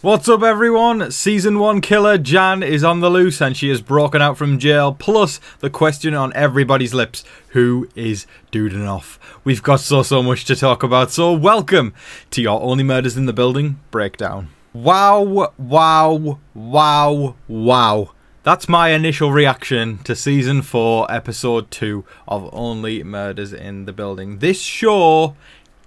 What's up everyone? Season 1 killer Jan is on the loose and she has broken out from jail, plus the question on everybody's lips, who is Dudenoff? We've got so much to talk about, so welcome to your Only Murders in the Building breakdown. Wow. That's my initial reaction to Season 4, Episode 2 of Only Murders in the Building. This show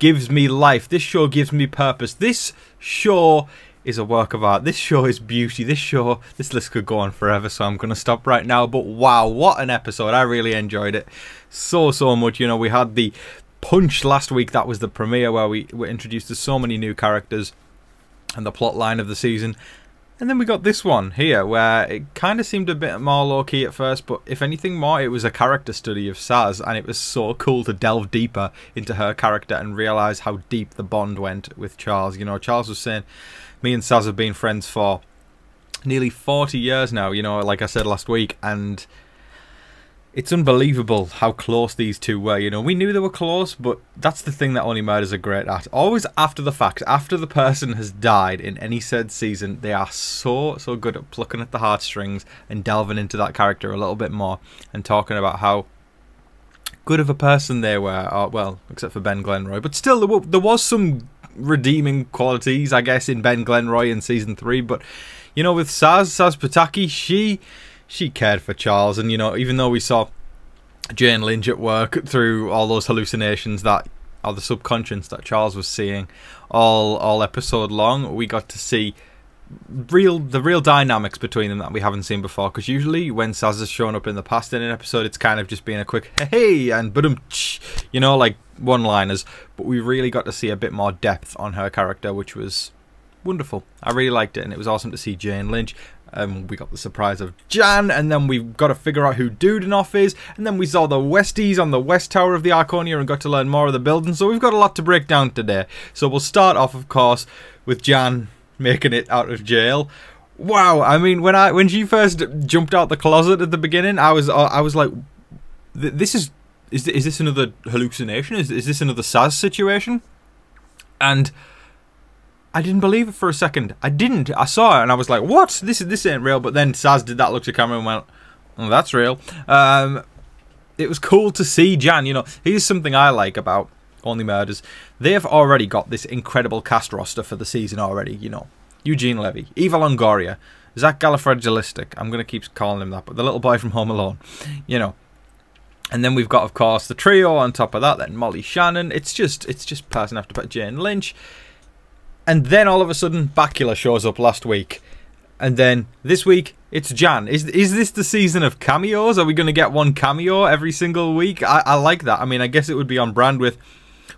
gives me life. This show gives me purpose. This show is a work of art. This show is beauty. This list could go on forever, so I'm going to stop right now. But wow, what an episode. I really enjoyed it so much. You know, we had the Punch last week. That was the premiere where we were introduced to so many new characters and the plot line of the season. And then we got this one here, where it kind of seemed a bit more low-key at first, but if anything more, it was a character study of Saz, and it was so cool to delve deeper into her character and realise how deep the bond went with Charles. You know, Charles was saying, me and Saz have been friends for nearly 40 years now, you know, like I said last week, and it's unbelievable how close these two were. You know, we knew they were close, but that's the thing that Only Murders are great at. Always after the fact, after the person has died in any said season, they are so good at plucking at the heartstrings and delving into that character a little bit more and talking about how good of a person they were. Or, well, except for Ben Glenroy, but still there was some redeeming qualities, I guess, in Ben Glenroy in Season 3, but you know, with Saz Pataki, she cared for Charles, and you know, even though we saw Jane Lynch at work through all those hallucinations that are the subconscious that Charles was seeing all episode long, we got to see the real dynamics between them that we haven't seen before, because usually when Saz has shown up in the past in an episode, it's kind of just been a quick hey and you know, like one-liners, but we really got to see a bit more depth on her character, which was wonderful. I really liked it, and it was awesome to see Jane Lynch. We got the surprise of Jan, and then we've got to figure out who Dudenoff is, and then we saw the Westies on the West Tower of the Arconia and got to learn more of the building, so we've got a lot to break down today. So we'll start off, of course, with Jan making it out of jail. Wow, I mean, when she first jumped out the closet at the beginning, I was like, is this another hallucination? Is this another Saz situation? And I didn't believe it for a second. I didn't. I saw it and I was like, what? This ain't real. But then Saz did that look to camera and went, oh, that's real. It was cool to see Jan. You know, here's something I like about Only Murders. They've already got this incredible cast roster for the season already. You know, Eugene Levy, Eva Longoria, Zach Gallifredolistic. I'm going to keep calling him that, but the little boy from Home Alone. You know. And then we've got, of course, the trio on top of that. Then Molly Shannon. It's just person after Jane Lynch. And then all of a sudden, Bakula shows up last week. And then this week, it's Jan. Is this the season of cameos? Are we going to get one cameo every single week? I like that. I mean, I guess it would be on brand with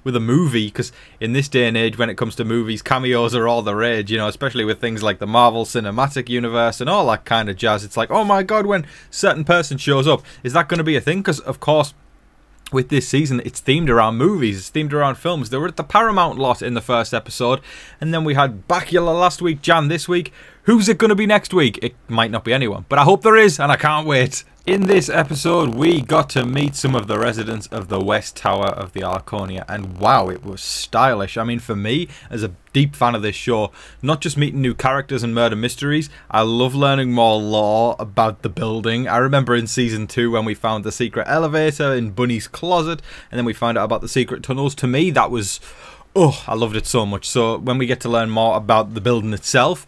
a movie, because in this day and age, when it comes to movies, cameos are all the rage, you know, especially with things like the Marvel Cinematic Universe and all that kind of jazz. It's like, oh my god, when certain person shows up, is that going to be a thing? Because, of course, with this season, it's themed around movies, it's themed around films. They were at the Paramount lot in the first episode, and then we had Bakula last week, Jan this week. Who's it going to be next week? It might not be anyone, but I hope there is, and I can't wait. In this episode, we got to meet some of the residents of the West Tower of the Arconia, and wow, it was stylish. I mean, for me, as a deep fan of this show, not just meeting new characters and murder mysteries, I love learning more lore about the building. I remember in Season 2 when we found the secret elevator in Bunny's closet, and then we found out about the secret tunnels. To me, that was, oh, I loved it so much. So when we get to learn more about the building itself,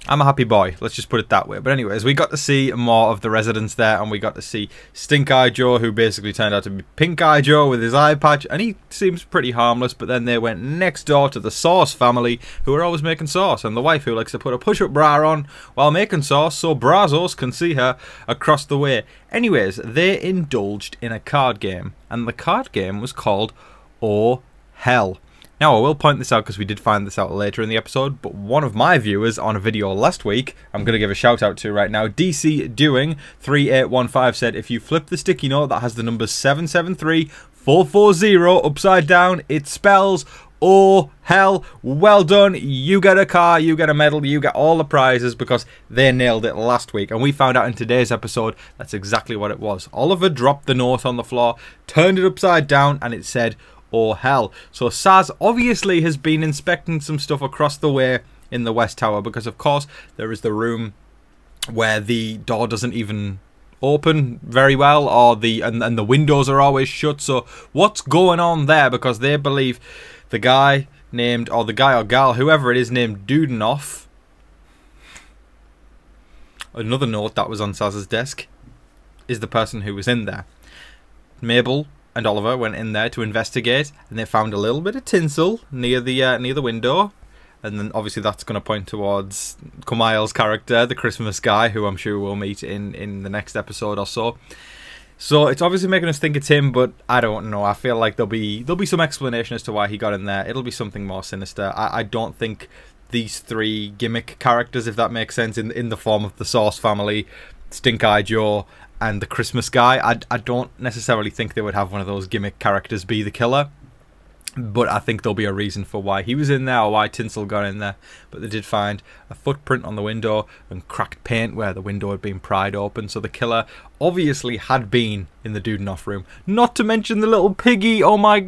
I'm a happy boy, let's just put it that way. But anyways, we got to see more of the residents there, and we got to see Stink Eye Joe, who basically turned out to be Pink Eye Joe with his eye patch, and he seems pretty harmless. But then they went next door to the Sauce family, who are always making sauce, and the wife who likes to put a push-up bra on while making sauce so Brazos can see her across the way. Anyways, they indulged in a card game, and the card game was called Oh Hell. Now, I will point this out because we did find this out later in the episode, but one of my viewers on a video last week, I'm going to give a shout out to right now, DC Doing 3815 said, if you flip the sticky note that has the numbers 773440 upside down, it spells oh hell. Well done, you get a car, you get a medal, you get all the prizes, because they nailed it last week, and we found out in today's episode that's exactly what it was. Oliver dropped the note on the floor, turned it upside down, and it said oh hell. So Saz obviously has been inspecting some stuff across the way in the West Tower, because of course there is the room where the door doesn't even open very well, or and the windows are always shut. So what's going on there? Because they believe the guy named, or the guy or gal, whoever it is, named Dudenoff. Another note that was on Saz's desk is the person who was in there. Mabel and Oliver went in there to investigate, and they found a little bit of tinsel near the window. And then obviously that's going to point towards Kumail's character, the Christmas guy, who I'm sure we'll meet in the next episode or so. So it's obviously making us think it's him, but I don't know. I feel like there'll be some explanation as to why he got in there. It'll be something more sinister. I don't think these three gimmick characters, if that makes sense, in the form of the Sauce family, Stink Eye Joe, and the Christmas guy, I don't necessarily think they would have one of those gimmick characters be the killer. But I think there'll be a reason for why he was in there, or why Tinsel got in there. But they did find a footprint on the window and cracked paint where the window had been pried open. So the killer obviously had been in the Dudenoff room. Not to mention the little piggy. Oh my...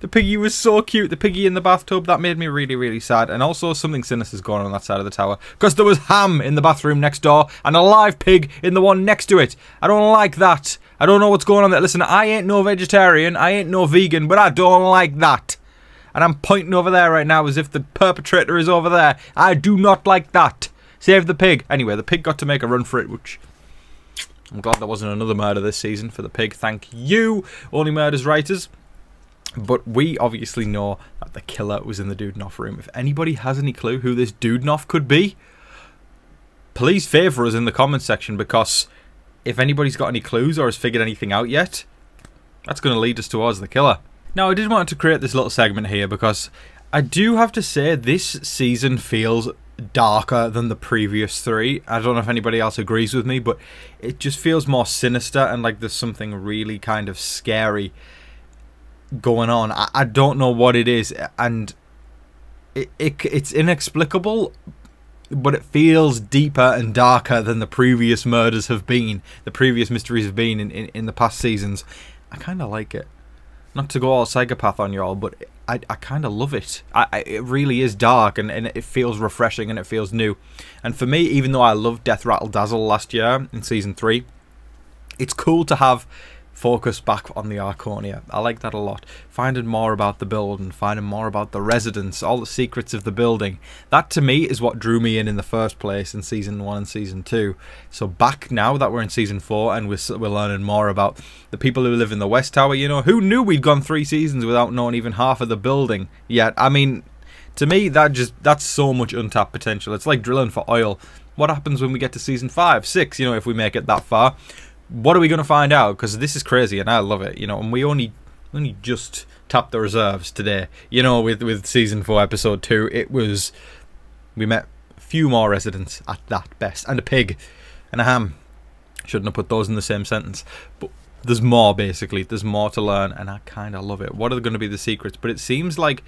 The piggy was so cute. The piggy in the bathtub. That made me really, really sad. And also something sinister's going on that side of the tower. Because there was ham in the bathroom next door and a live pig in the one next to it. I don't like that. I don't know what's going on there. Listen, I ain't no vegetarian. I ain't no vegan. But I don't like that. And I'm pointing over there right now as if the perpetrator is over there. I do not like that. Save the pig. Anyway, the pig got to make a run for it, which... I'm glad there wasn't another murder this season for the pig. Thank you, Only Murders writers. But we obviously know that the killer was in the Dudenoff room. If anybody has any clue who this Dudenoff could be, please favour us in the comments section, because if anybody's got any clues or has figured anything out yet, that's going to lead us towards the killer. Now, I did want to create this little segment here because I do have to say this season feels darker than the previous three. I don't know if anybody else agrees with me, but it just feels more sinister and like there's something really kind of scary going on. I don't know what it is, and it's inexplicable, but it feels deeper and darker than the previous murders have been, the previous mysteries have been in the past seasons. I kind of like it. Not to go all psychopath on y'all, but I kind of love it. It really is dark, and it feels refreshing, and it feels new. And for me, even though I loved Death Rattle Dazzle last year in Season 3, it's cool to have focus back on the Arconia. I like that a lot. Finding more about the building, finding more about the residents, all the secrets of the building. That to me is what drew me in the first place in Season 1 and Season 2. So back now that we're in Season 4 and we're learning more about the people who live in the West Tower, you know, who knew we'd gone 3 seasons without knowing even half of the building yet? I mean, to me, that's so much untapped potential. It's like drilling for oil. What happens when we get to Season 5, 6, you know, if we make it that far? What are we going to find out? Because this is crazy and I love it, you know, and we only just tapped the reserves today, you know, with Season 4 Episode 2. We met a few more residents at that best, and a pig and a ham. Shouldn't have put those in the same sentence, but there's more, basically. There's more to learn, and I kind of love it. What are going to be the secrets? But it seems like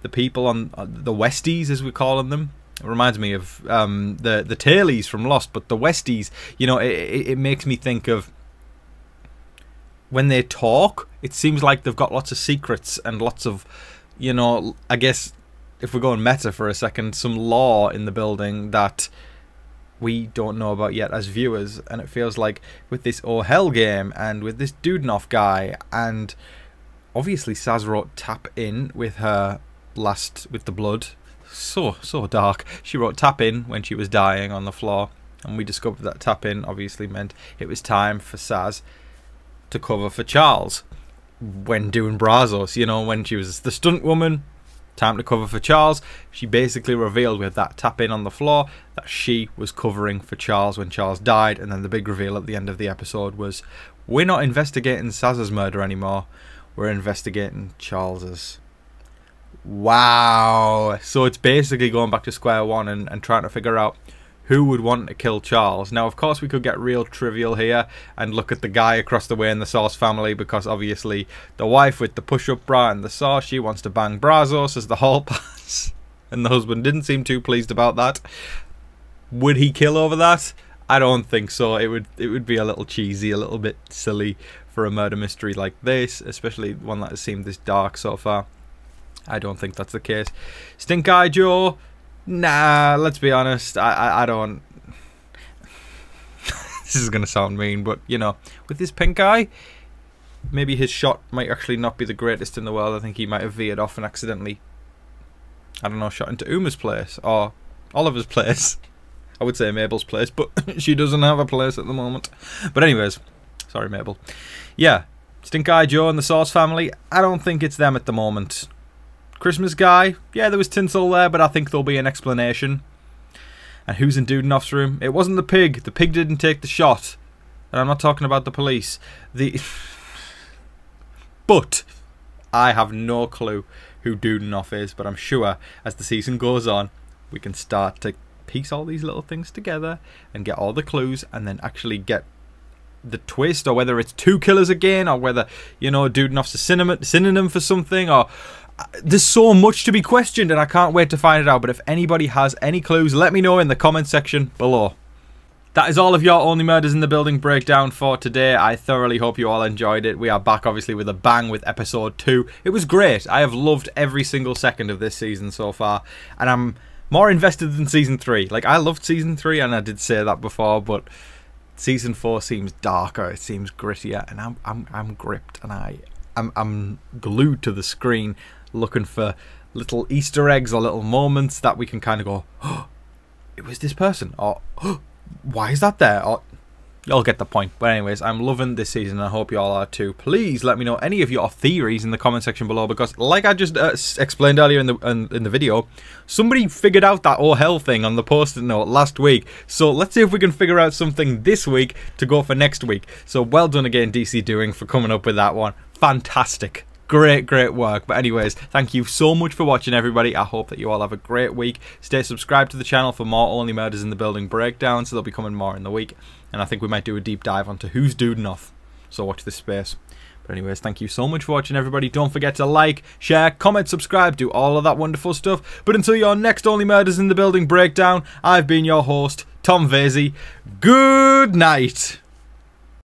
the people on the Westies, as we're calling them, it reminds me of the Tailies from Lost, but the Westies, you know, it makes me think of when they talk, it seems like they've got lots of secrets and lots of, you know, I guess if we're going meta for a second, some lore in the building that we don't know about yet as viewers. And it feels like with this Oh Hell game and with this Dudenoff guy, and obviously Saz wrote Tap In with her with the blood. So dark. She wrote Tap In when she was dying on the floor, and we discovered that Tap In obviously meant it was time for Saz to cover for Charles when doing Brazos, you know, when she was the stunt woman. Time to cover for Charles. She basically revealed with that Tap In on the floor that she was covering for Charles when Charles died, and then the big reveal at the end of the episode was, we're not investigating Saz's murder anymore, we're investigating Charles's. Wow. So it's basically going back to square one and trying to figure out who would want to kill Charles. Now, of course, we could get real trivial here and look at the guy across the way in the Sauce family, because obviously the wife with the push-up bra and the sauce, she wants to bang Brazos as the hall pass, and the husband didn't seem too pleased about that. Would he kill over that? I don't think so. It would be a little cheesy, a little bit silly for a murder mystery like this, especially one that has seemed this dark so far. I don't think that's the case. Stink Eye Joe, Nah, let's be honest. I don't. This is going to sound mean, but, you know, with this pink eye, maybe his shot might actually not be the greatest in the world. I think he might have veered off and accidentally, I don't know, shot into Uma's place or Oliver's place. I would say Mabel's place, but she doesn't have a place at the moment. But anyways, sorry, Mabel. Yeah, Stink Eye Joe and the Sauce family, I don't think it's them at the moment. Christmas guy, yeah, there was tinsel there, but I think there'll be an explanation. And who's in Dudenoff's room? It wasn't the pig. The pig didn't take the shot. And I'm not talking about the police. But I have no clue who Dudenoff is. But I'm sure as the season goes on, we can start to piece all these little things together and get all the clues and then actually get the twist, or whether it's two killers again, or whether, you know, Dudenoff's a synonym for something, or there's so much to be questioned and I can't wait to find it out. But if anybody has any clues, let me know in the comment section below. That is all of your Only Murders in the Building breakdown for today. I thoroughly hope you all enjoyed it. We are back obviously with a bang with episode 2. It was great. I have loved every single second of this season so far, and I'm more invested than season 3. Like, I loved season 3 and I did say that before, but season 4 seems darker, it seems grittier, and I'm gripped, and I'm glued to the screen looking for little Easter eggs or little moments that we can kind of go, oh, it was this person, or oh, why is that there, or you'll get the point. But anyways, I'm loving this season and I hope you all are too. Please let me know any of your theories in the comment section below, because like I just explained earlier in the video, somebody figured out that oh hell thing on the post-it note last week. So let's see if we can figure out something this week to go for next week. So well done again, DC Doing, for coming up with that one. Fantastic. Great work. But anyways, thank you so much for watching, everybody. I hope that you all have a great week. Stay subscribed to the channel for more Only Murders in the Building breakdowns. So they'll be coming more in the week. And I think we might do a deep dive onto who's Dudenoff. So watch this space. But anyways, thank you so much for watching, everybody. Don't forget to like, share, comment, subscribe, do all of that wonderful stuff. But until your next Only Murders in the Building breakdown, I've been your host, Tom Vasey. Good night.